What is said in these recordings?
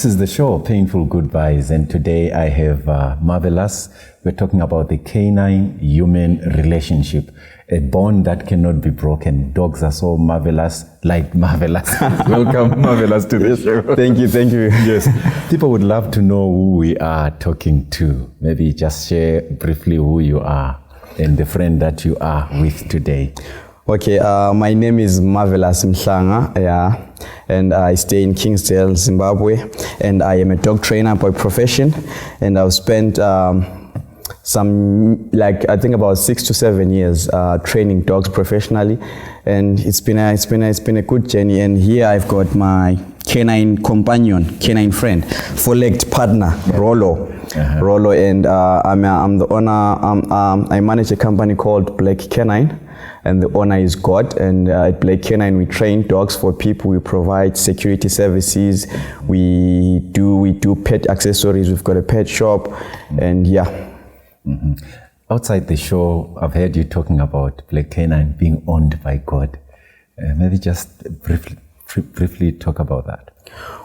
is the show, Painful Goodbyes, and today I have Marvellous. We're talking about the canine-human relationship, a bond that cannot be broken. Dogs are so marvelous, like Marvellous. Welcome, Marvellous, to the show. Thank you. Yes, people would love to know who we are talking to. Maybe just share briefly who you are and the friend that you are with today. Okay, my name is Marvellous Mhlanga, and I stay in Kingsdale, Zimbabwe, and I am a dog trainer by profession, and I've spent I think about 6 to 7 years training dogs professionally, and it's been a good journey. And here I've got my canine companion, canine friend, four-legged partner, Rollo. Rollo, and I'm the owner. I manage a company called Black Canine, and the owner is God. And at Black Canine, we train dogs for people. We provide security services. We do pet accessories. We've got a pet shop, and yeah. Mm-hmm. Outside the show, I've heard you talking about Black Canine being owned by God. Maybe just briefly talk about that.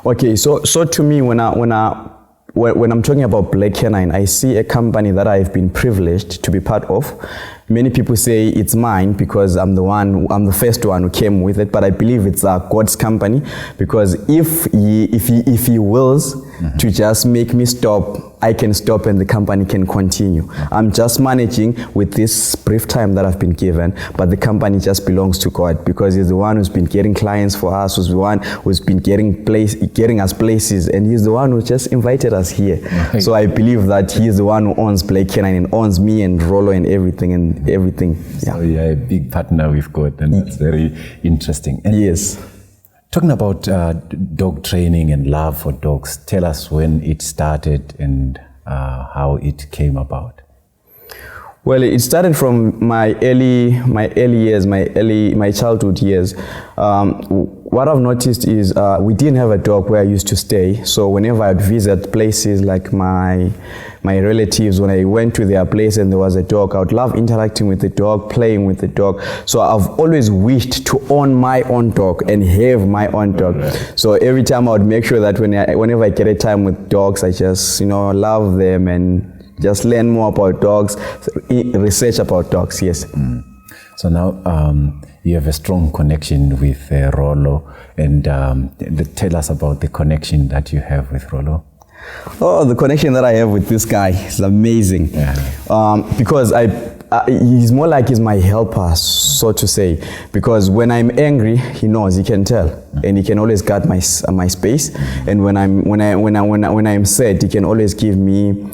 Okay, so to me, when I'm talking about Black Canine, I see a company that I've been privileged to be part of. Many people say it's mine because I'm the first one who came with it, but I believe it's God's company, because if he wills to just make me stop, I can stop and the company can continue. I'm just managing with this brief time that I've been given, but the company just belongs to God, because he's the one who's been getting clients for us, who's the one who's been getting us places, and he's the one who just invited us here. Right. So I believe that he's the one who owns Black Canine and owns me and Rollo and everything. Yeah. So you're a big partner with God, and that's very interesting. And yes. Talking about dog training and love for dogs, tell us when it started and how it came about. Well, it started from my childhood years. What I've noticed is we didn't have a dog where I used to stay. So whenever I'd visit places like my relatives, when I went to their place and there was a dog, I would love interacting with the dog, playing with the dog. So I've always wished to own my own dog and have my own dog. Right. So every time I would make sure that whenever I get a time with dogs, I just love them and just learn more about dogs, research about dogs, yes. So now you have a strong connection with Rollo, and tell us about the connection that you have with Rollo. Oh, the connection that I have with this guy is amazing. Yeah. Because he's more like he's my helper, so to say. Because when I'm angry, he knows, he can tell, and he can always guard my space. And when I'm sad, he can always give me,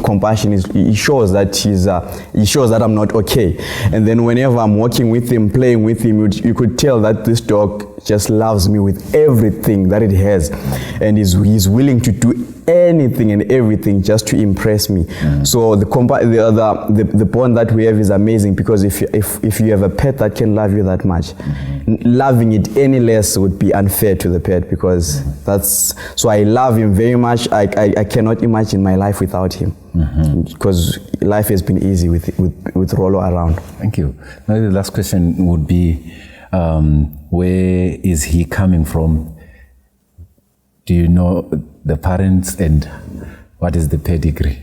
compassion. He shows that I'm not okay. And then whenever I'm walking with him, playing with him, you could tell that this dog just loves me with everything that it has, and he's willing to do anything and everything just to impress me. So the bond that we have is amazing, because if you have a pet that can love you that much, loving it any less would be unfair to the pet, because so I love him very much. I cannot imagine my life without him, because life has been easy with Rollo around. Thank you. Now the last question would be, where is he coming from? Do you know the parents, and what is the pedigree?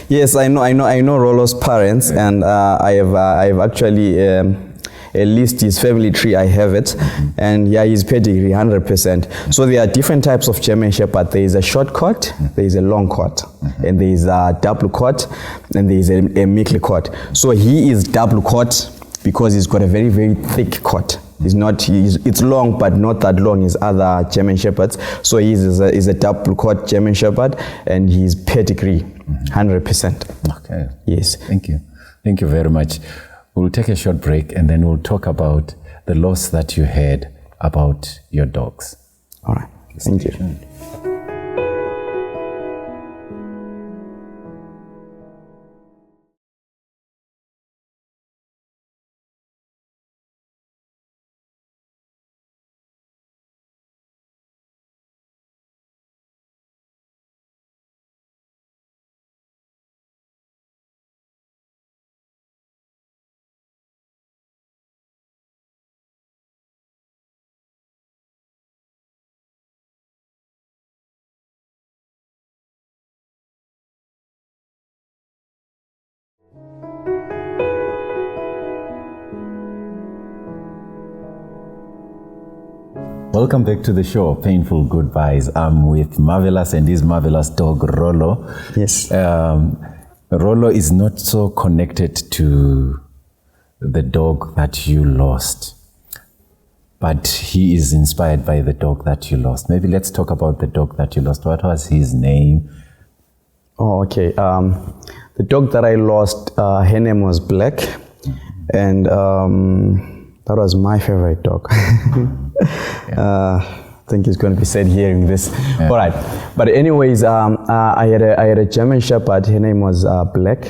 Yes, I know Rollo's parents, and I have actually at least his family tree. I have it, and yeah, his pedigree 100%. So there are different types of German Shepherd. There is a short coat, there is a long coat, and there is a double coat, and there is a MhlangaTen. So he is double coat because he's got a very, very thick coat. It's long, but not that long as other German Shepherds. So he's a double coat German Shepherd, and his pedigree 100%. Okay. Yes. Thank you. Thank you very much. We'll take a short break, and then we'll talk about the loss that you had about your dogs. All right. Thank you. Welcome back to the show, Painful Goodbyes. I'm with Marvellous and his marvelous dog, Rollo. Yes. Rollo is not so connected to the dog that you lost, but he is inspired by the dog that you lost. Maybe let's talk about the dog that you lost. What was his name? Oh, okay. The dog that I lost, her name was Black, and that was my favorite dog. I think it's going to be said hearing this. Yeah. All right. But anyways, I had a German Shepherd. Her name was Black.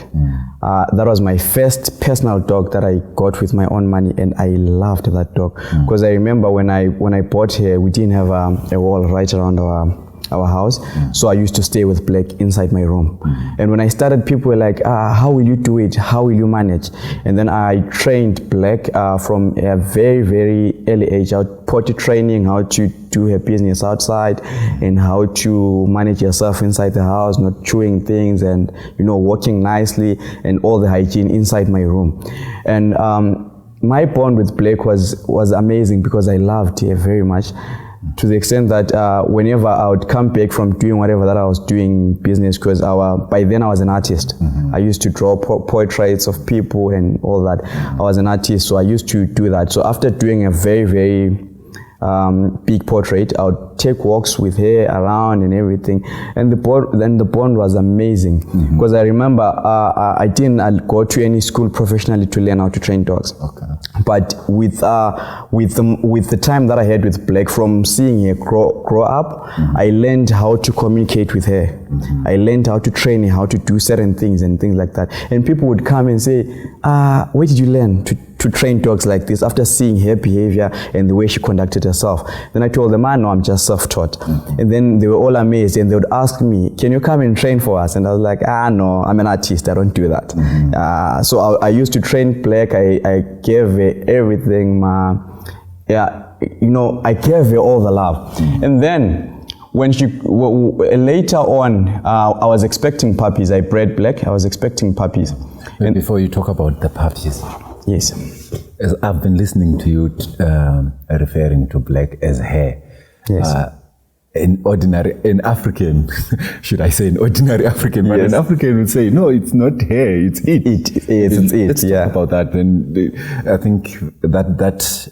That was my first personal dog that I got with my own money, and I loved that dog because I remember when I bought her, we didn't have a wall right around our house, so I used to stay with Black inside my room. And when I started, people were like, how will you do it? How will you manage? And then I trained Black from a very, very early age, out potty training, how to do her business outside, and how to manage yourself inside the house, not chewing things, and walking nicely, and all the hygiene inside my room. And my bond with Black was amazing because I loved her very much, to the extent that whenever I would come back from doing whatever that I was doing business, because by then I was an artist. I used to draw portraits of people and all that. I was an artist, so I used to do that. So after doing a very, very big portrait, I would take walks with her around and everything, and the bond was amazing because I remember I didn't go to any school professionally to learn how to train dogs. Okay. But with the time that I had with Black, from seeing her grow up, I learned how to communicate with her. I learned how to train her, how to do certain things and things like that. And people would come and say, where did you learn to train dogs like this, after seeing her behavior and the way she conducted herself? Then I told them, no, I'm just self-taught. And then they were all amazed, and they would ask me, can you come and train for us? And I was like, no, I'm an artist, I don't do that. So I used to train Black. I gave her everything, I gave her all the love. And then when later on, I was expecting puppies. I bred Black, I was expecting puppies. And before you talk about the puppies, yes, as I've been listening to you referring to Black as her. Yes. An African, should I say an ordinary African? But an African would say, no, it's not her, it's it. Let's talk about that. And I think that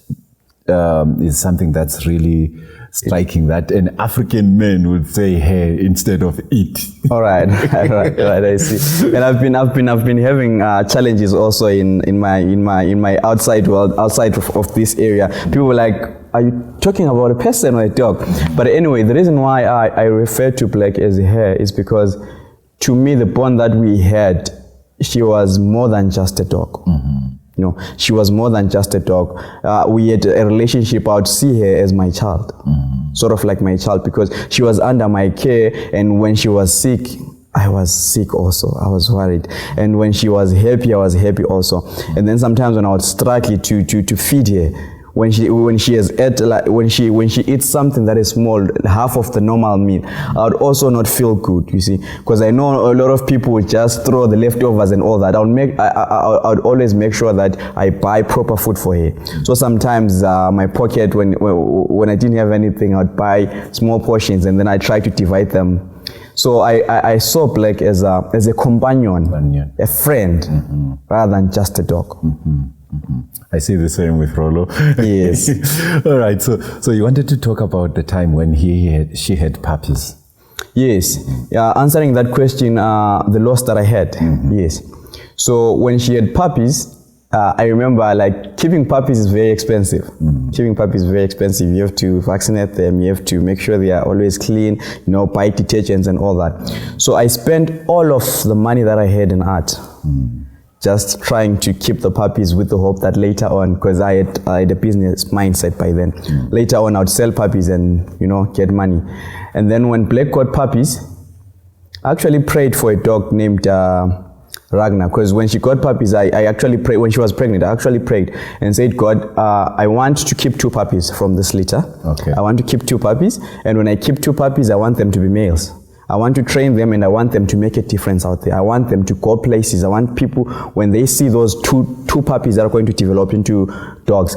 is something that's really striking, that an African man would say her instead of it. All right, I see. And I've been having challenges also in my outside world, outside of this area. People were like, are you talking about a person or a dog? But anyway, the reason why I refer to Black as her is because, to me, the bond that we had, she was more than just a dog. She was more than just a dog. We had a relationship. I would see her as my child, sort of like my child, because she was under my care, and when she was sick, I was sick also. I was worried. And when she was happy, I was happy also. And then sometimes when I would struggle to feed her, when she eats something that is small, half of the normal meal, I would also not feel good, you see, because I know a lot of people would just throw the leftovers and all that. I would always make sure that I buy proper food for her. So sometimes my pocket, when I didn't have anything, I would buy small portions, and then I try to divide them. So I saw Black as a companion, a friend, rather than just a dog. I see the same with Rollo. Yes. All right. So you wanted to talk about the time when she had puppies. Yes. Answering that question, the loss that I had. Yes. So when she had puppies, I remember, like, keeping puppies is very expensive. Keeping puppies is very expensive. You have to vaccinate them. You have to make sure they are always clean, buy detergents and all that. So I spent all of the money that I had in art, just trying to keep the puppies, with the hope that later on, because I had a business mindset by then, later on I would sell puppies and, get money. And then when Black got puppies, I actually prayed for a dog named Ragnar, because when she got puppies, I actually prayed. When she was pregnant, I actually prayed and said, God, I want to keep 2 puppies from this litter. Okay. I want to keep 2 puppies, and when I keep 2 puppies, I want them to be males. I want to train them, and I want them to make a difference out there. I want them to go places. I want people, when they see those two puppies that are going to develop into dogs,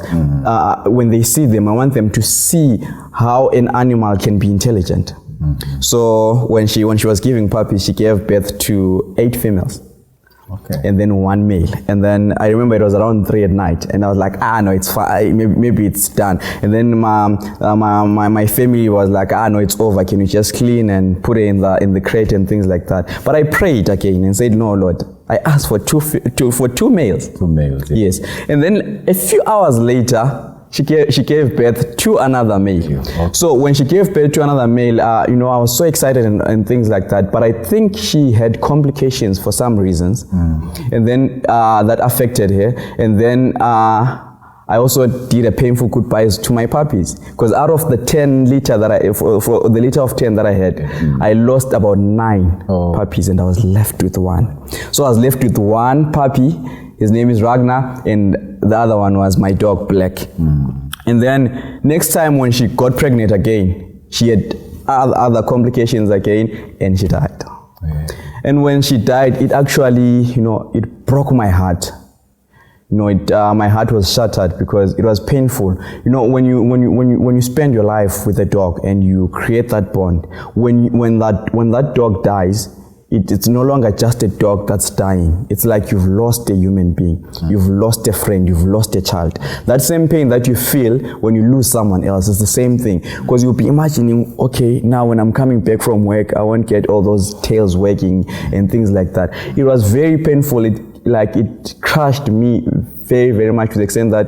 when they see them, I want them to see how an animal can be intelligent. So when she was giving puppies, she gave birth to 8 females. Okay. And then 1 male. And then I remember it was around 3 at night, and I was like, no, it's fine, maybe it's done. And then my family was like, no, it's over, can you just clean and put it in the crate and things like that. But I prayed again and said, no, Lord, I asked for two males. 2 males, yeah. Yes. And then a few hours later, she gave birth to another male. Okay. So when she gave birth to another male, I was so excited and things like that. But I think she had complications for some reasons, and then that affected her. And then I also did a painful goodbyes to my puppies, because out of the 10 liter that for the liter of 10 that I had, I lost about 9 puppies, and I was left with 1. So I was left with 1 puppy. His name is Ragnar, and the other one was my dog Black. And then next time when she got pregnant again, she had other complications again, and she died. Yeah. And when she died, it actually, it broke my heart. My heart was shattered because it was painful. When you spend your life with a dog and you create that bond, when that dog dies, it's no longer just a dog that's dying. It's like you've lost a human being. You've lost a friend. You've lost a child. That same pain that you feel when you lose someone else is the same thing. Because you'll be imagining, okay, now when I'm coming back from work, I won't get all those tails wagging and things like that. It was very painful. It crushed me very, very much, to the extent that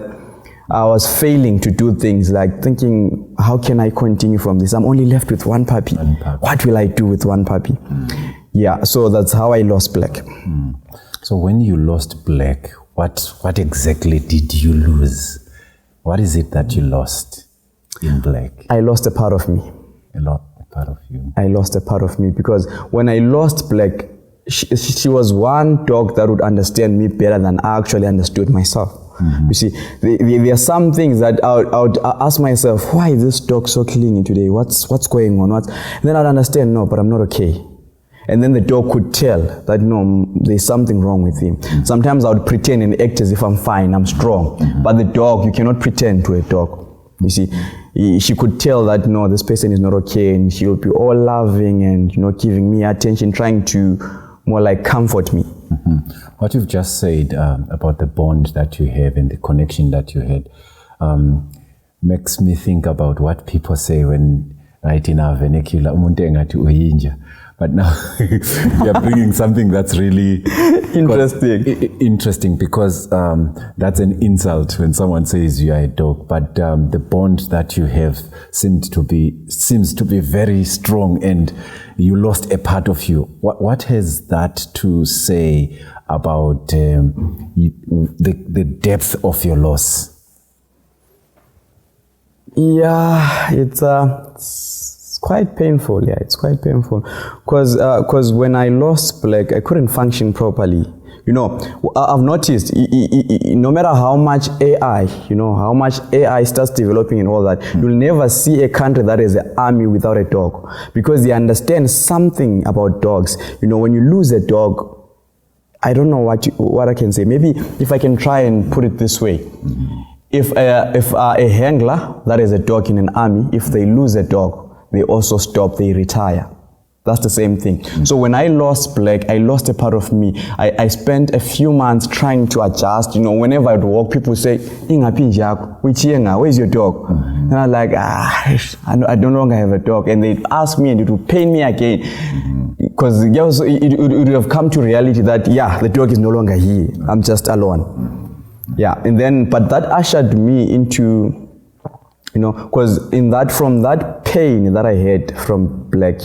I was failing to do things, like thinking, how can I continue from this? I'm only left with 1 puppy. What will I do with 1 puppy? Yeah, so that's how I lost Black. So when you lost Black, what exactly did you lose? What is it that you lost in Black? I lost a part of me. A part of you. I lost a part of me, because when I lost Black, she was one dog that would understand me better than I actually understood myself. You see, there are some things that I would ask myself, why is this dog so clingy today? What's going on? And then I'd understand, no, but I'm not okay. And then the dog could tell that, no, there's something wrong with him. Sometimes I would pretend and act as if I'm fine, I'm strong. But the dog, you cannot pretend to a dog. You see, she could tell that, no, this person is not okay, and she will be all loving and, giving me attention, trying to more like comfort me. What you've just said about the bond that you have and the connection that you had makes me think about what people say when writing our vernacular, umuntu engathi uyinja. But now we are bringing something that's really interesting, because that's an insult when someone says you are a dog. But the bond that you have seems to be very strong, and you lost a part of you. What has that to say about the depth of your loss? Yeah, it's quite painful. Yeah, it's quite painful, because when I lost Black, I couldn't function properly. I've noticed, no matter how much AI starts developing and all that, you'll never see a country that is an army without a dog, because they understand something about dogs. When you lose a dog, I don't know what I can say. Maybe if I can try and put it this way. If a handler, that is a dog in an army, if they lose a dog, they also stop, they retire. That's the same thing. So when I lost Black, I lost a part of me. I spent a few months trying to adjust. Whenever I'd walk, people say, where's your dog? And I'm like, I no longer have a dog. And they'd ask me, and it would pain me again. Because it would have come to reality that, yeah, the dog is no longer here. I'm just alone. Yeah, but that ushered me into, because from that pain that I had from Black,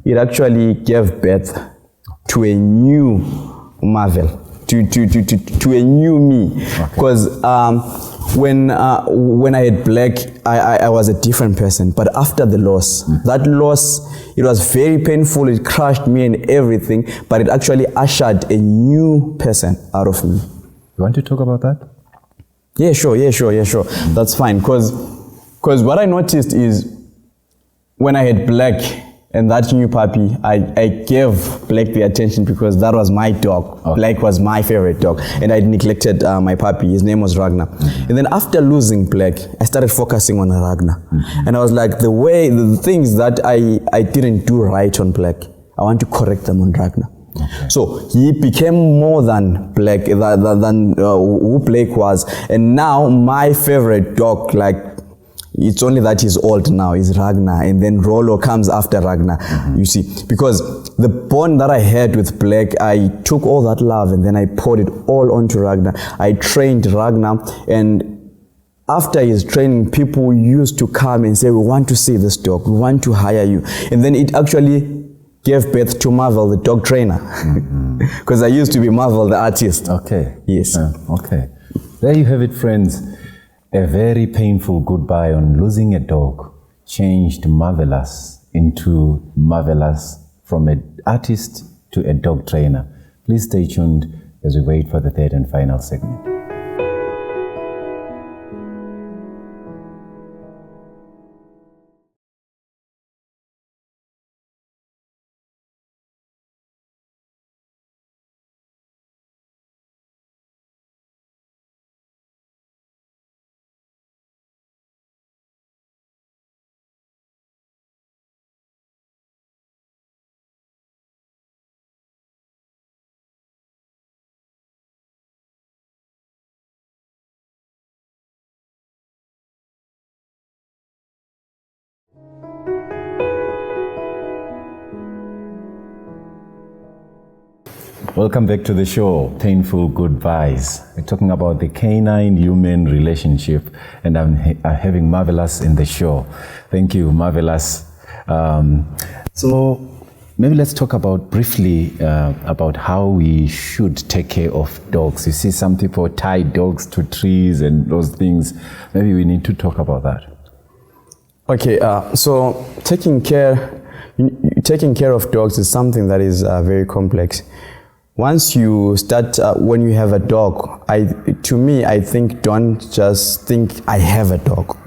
it actually gave birth to a new Marvel, to a new me. Because when I had Black, I was a different person. But after the loss, that loss, it was very painful. It crushed me and everything. But it actually ushered a new person out of me. You want to talk about that? Yeah, sure. That's fine. Because what I noticed is, when I had Black, And that new puppy, I gave Black the attention because that was my dog. Okay. Black was my favorite dog. And I neglected my puppy. His name was Ragnar. And then after losing Black, I started focusing on Ragnar. And I was like, the things that I didn't do right on Black, I want to correct them on Ragnar. Okay. So he became more than Black, than who Black was. And now my favorite dog, like, it's only that he's old now, is Ragnar, and then Rollo comes after Ragnar. You see, because the bond that I had with Black, I took all that love and then I poured it all onto Ragnar. I trained Ragnar, and after his training, people used to come and say, we want to see this dog, we want to hire you. And then it actually gave birth to Marvel, the dog trainer, because I used to be Marvel, the artist. Okay. Yes. Okay. There you have it, friends. A very painful goodbye on losing a dog changed Marvellous into Marvellous, from an artist to a dog trainer. Please stay tuned as we wait for the third and final segment. Welcome back to the show, Painful Goodbyes. We're talking about the canine-human relationship, and I'm having Marvellous in the show. Thank you, Marvellous. So maybe let's talk about briefly about how we should take care of dogs. You see some people tie dogs to trees and those things. Maybe we need to talk about that. Okay, so taking care of dogs is something that is very complex. Once you start, when you have a dog, I think don't just think I have a dog,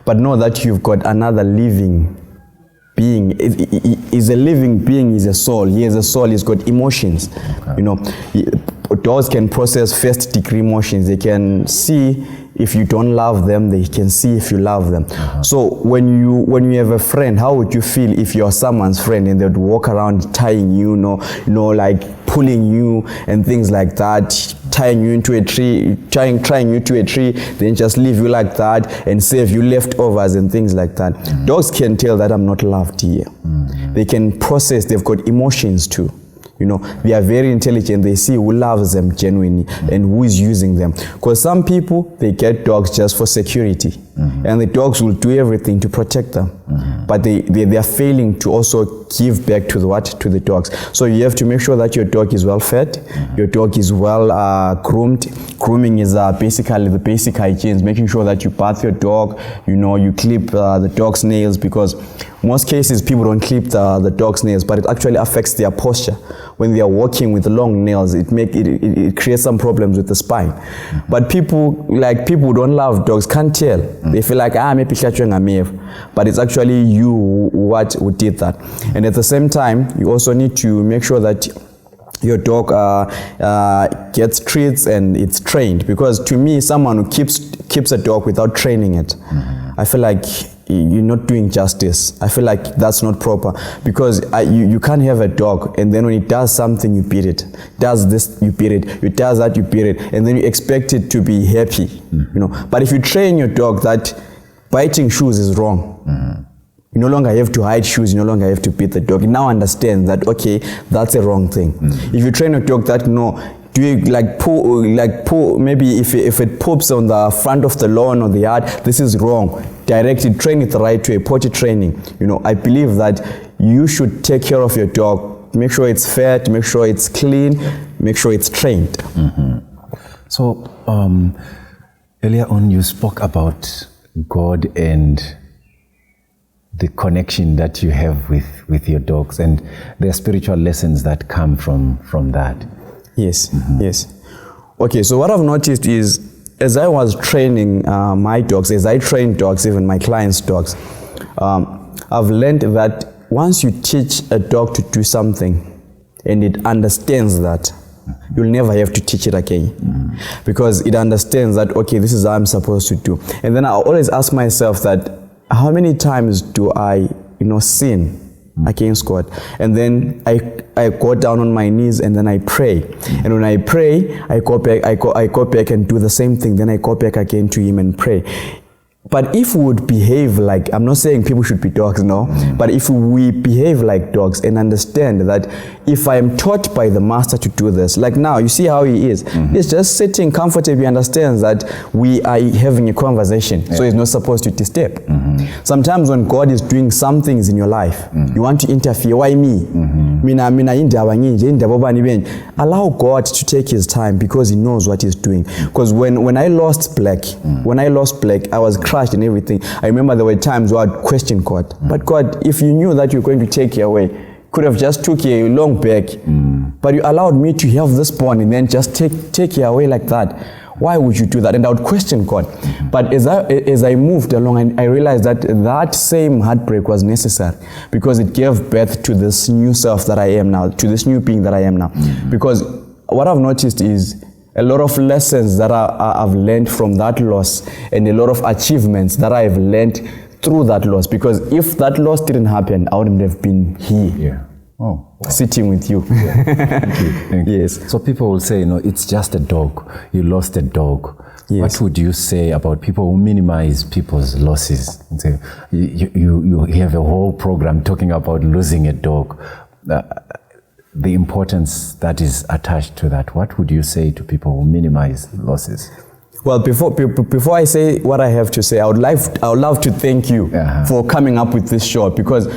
but know that you've got another living being. Is a living being, is a soul. He has a soul, he's got emotions. Okay. You know, dogs can process first-degree emotions. They can see if you don't love them, they can see if you love them. So when you have a friend, how would you feel if you're someone's friend and they'd walk around tying you, like pulling you and things like that, tying you into a tree, tying you to a tree, then just leave you like that and save you leftovers and things like that. Dogs can tell that I'm not loved here. They can process, they've got emotions too. You know, they are very intelligent. They see who loves them genuinely and who is using them. Because some people, they get dogs just for security. And the dogs will do everything to protect them. But they are failing to also give back to the dogs. So you have to make sure that your dog is well fed, your dog is well groomed. Grooming is basically the basic hygiene, making sure that you bath your dog, you clip the dog's nails, because most cases people don't clip the dog's nails, but it actually affects their posture. When they are walking with long nails, it creates some problems with the spine. But people who don't love dogs can't tell. They feel like, maybe but it's actually you who did that. And at the same time, you also need to make sure that your dog gets treats and it's trained. Because to me, someone who keeps a dog without training it, I feel like you're not doing justice. I feel like that's not proper, because you can't have a dog and then when it does something, you beat it. Does this, you beat it. It does that, you beat it, and then you expect it to be happy. But if you train your dog that biting shoes is wrong, you no longer have to hide shoes, you no longer have to beat the dog. You now understand that, okay, that's a wrong thing. If you train a dog that, do you poo, maybe if it poops on the front of the lawn or the yard, this is wrong. Direct it, train it the right way, potty training. I believe that you should take care of your dog. Make sure it's fed, make sure it's clean, make sure it's trained. So earlier on you spoke about God and the connection that you have with your dogs and the spiritual lessons that come from that. Yes, yes. Okay, so what I've noticed is, as I was training my dogs, as I train dogs, even my clients' dogs, I've learned that once you teach a dog to do something and it understands that, you'll never have to teach it again. Because it understands that, okay, this is how I'm supposed to do. And then I always ask myself that, how many times do I, sin against God? And then I go down on my knees and then I pray. And when I pray, I go back and do the same thing. Then I go back again to Him and pray. But if we would behave like, I'm not saying people should be dogs, no, but if we behave like dogs and understand that if I am taught by the master to do this, like now, you see how he is. He's just sitting comfortably, understands that we are having a conversation, so he's not supposed to disturb. Sometimes when God is doing some things in your life, you want to interfere. Why me? Allow God to take His time because He knows what He's doing. Because when I lost Black, I was crushed and everything. I remember there were times where I'd question God. But God, if you knew that you were going to take her away, could have just took her long back. But you allowed me to have this bond and then just take her away like that. Why would you do that? And I would question God. But as I moved along, I realized that same heartbreak was necessary because it gave birth to this new self that I am now, to this new being that I am now. Because what I've noticed is a lot of lessons that I've learned from that loss and a lot of achievements that I've learned through that loss. Because if that loss didn't happen, I wouldn't have been here. Sitting with you. Thank you. Yes. So people will say, it's just a dog. You lost a dog. Yes. What would you say about people who minimize people's losses? And say, you have a whole program talking about losing a dog. The importance that is attached to that. What would you say to people who minimize losses? Well, before I say what I have to say, I would love to thank you for coming up with this show because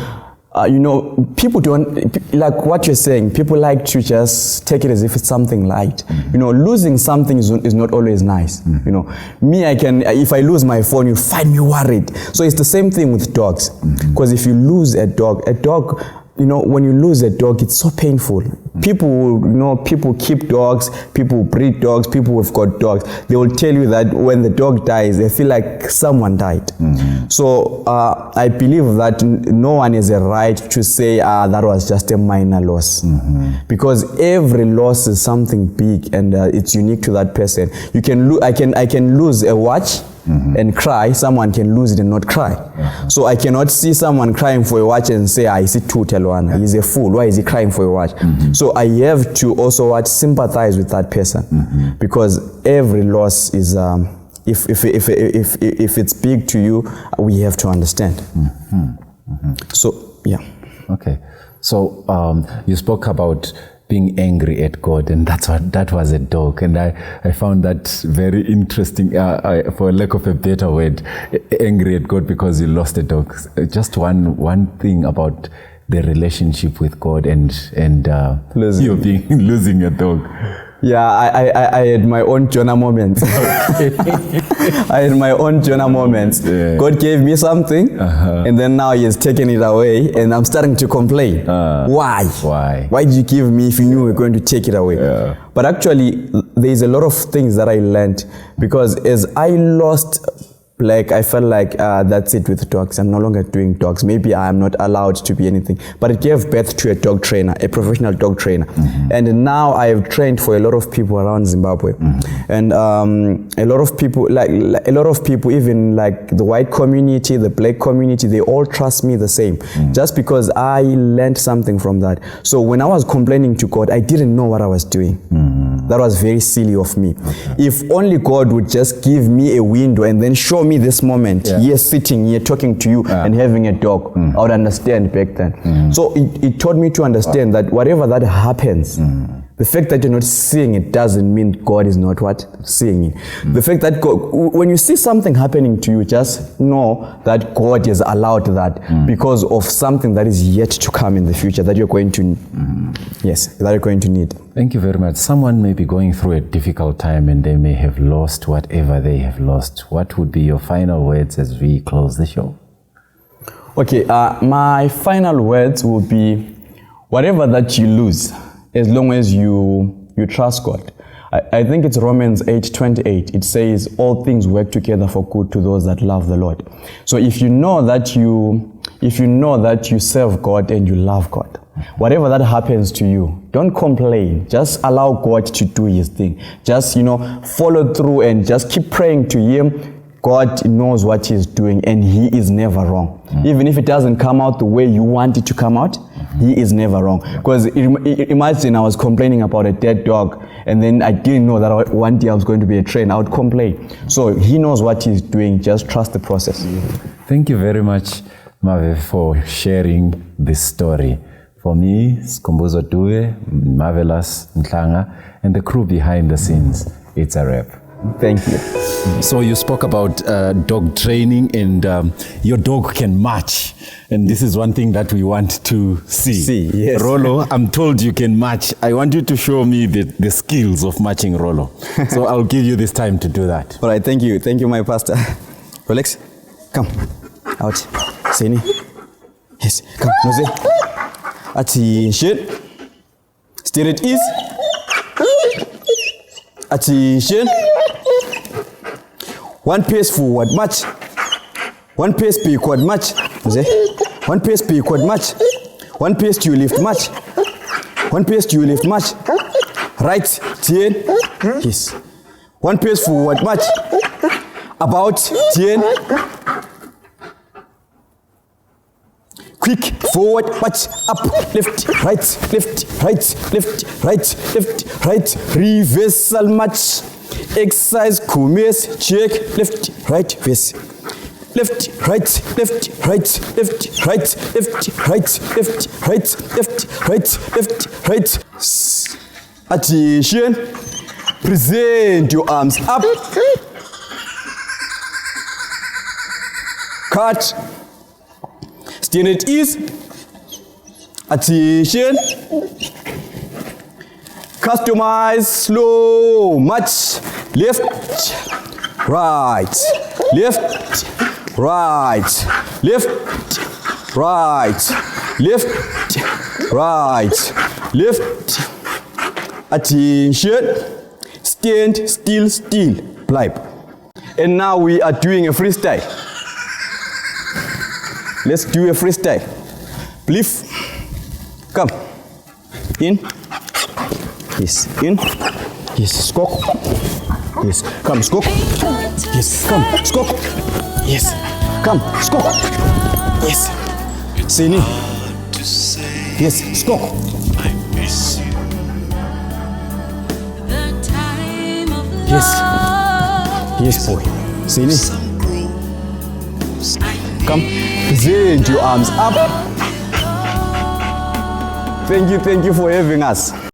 people don't, like what you're saying, people like to just take it as if it's something light. Losing something is not always nice. Me, if I lose my phone, you find me worried. So it's the same thing with dogs. Because if you lose a dog, when you lose a dog, it's so painful. People keep dogs, people breed dogs, people who've got dogs. They will tell you that when the dog dies, they feel like someone died. So I believe that no one has a right to say, that was just a minor loss. Because every loss is something big and it's unique to that person. I can lose a watch and cry. Someone can lose it and not cry. So I cannot see someone crying for a watch and say, is it too Telwana? He's a fool. Why is he crying for a watch? So I have to also sympathize with that person because every loss is if it's big to you, we have to understand. So yeah. Okay. So you spoke about being angry at God, and that was a dog, and I found that very interesting. For lack of a better word, angry at God because you lost a dog. Just one thing about the relationship with God and you losing a dog. Yeah, I had my own Jonah moments. I had my own Jonah moments. Yeah. God gave me something, and then now He has taken it away, and I'm starting to complain. Why? Why did you give me if you knew we were going to take it away? Yeah. But actually, there's a lot of things that I learned because as I lost Black, I felt like that's it with dogs. I'm no longer doing dogs. Maybe I'm not allowed to be anything. But it gave birth to a dog trainer, a professional dog trainer. And now I have trained for a lot of people around Zimbabwe. And a lot of people, even like the white community, the Black community, they all trust me the same. Just because I learned something from that. So when I was complaining to God, I didn't know what I was doing. That was very silly of me. If only God would just give me a window and then show me this moment, here sitting here talking to you and having a dog, I would understand back then. So it taught me to understand that whatever that happens, the fact that you're not seeing it doesn't mean God is not seeing it. The fact that when you see something happening to you, just know that God has allowed that because of something that is yet to come in the future that you're going to, that you're going to need. Thank you very much. Someone may be going through a difficult time and they may have lost whatever they have lost. What would be your final words as we close the show? Okay, my final words will be, whatever that you lose, as long as you trust God. I think it's Romans 8:28. It says, all things work together for good to those that love the Lord. So if you know that you if you know that you serve God and you love God, whatever that happens to you, don't complain. Just allow God to do his thing. Just, follow through and just keep praying to him. God knows what he's doing and he is never wrong. Even if it doesn't come out the way you want it to come out, he is never wrong. Because imagine I was complaining about a dead dog and then I didn't know that one day I was going to be a trainer. I would complain. So he knows what he's doing. Just trust the process. Thank you very much, Marve, for sharing this story. For me, Skombozo Due, Marvellous, Mhlanga, and the crew behind the scenes, it's a wrap. Thank you. So you spoke about dog training and your dog can march. And this is one thing that we want to see. Yes. Rollo, I'm told you can march. I want you to show me the skills of marching Rollo. So I'll give you this time to do that. All right, thank you. Thank you, my pastor. Rolex, come. Out. Sini. Yes, come. Nose. Attention. Steer it east. Attention. One pace forward, march. One pace backward, march. One pace backward, march. One pace to your left, march. One pace to your left, march. Right, 10. Yes. One pace forward, march. About 10. Quick, forward, march, up, left, right, left, right, left, right, left, right, reversal march. Exercise, commence, check, left, right, verse. Left, right, left, right, left, right, left, right, left, right, left, right, left, right. Attention. Present your arms up. Cut. Stand at ease. Attention. Customize slow march. Left, right, left, right, left, right, left, right, left. Attention. Stand still, still. Pipe. And now we are doing a freestyle. Let's do a freestyle. Please. Come. In. Yes. In. Yes. Skok. Yes. Come. Skok. Yes. Come. Skok. Yes. Come. Skok. Yes. Sini. Yes. Skok. Yes. Yes, boy. Sini. Come. Present your arms up. Thank you for having us.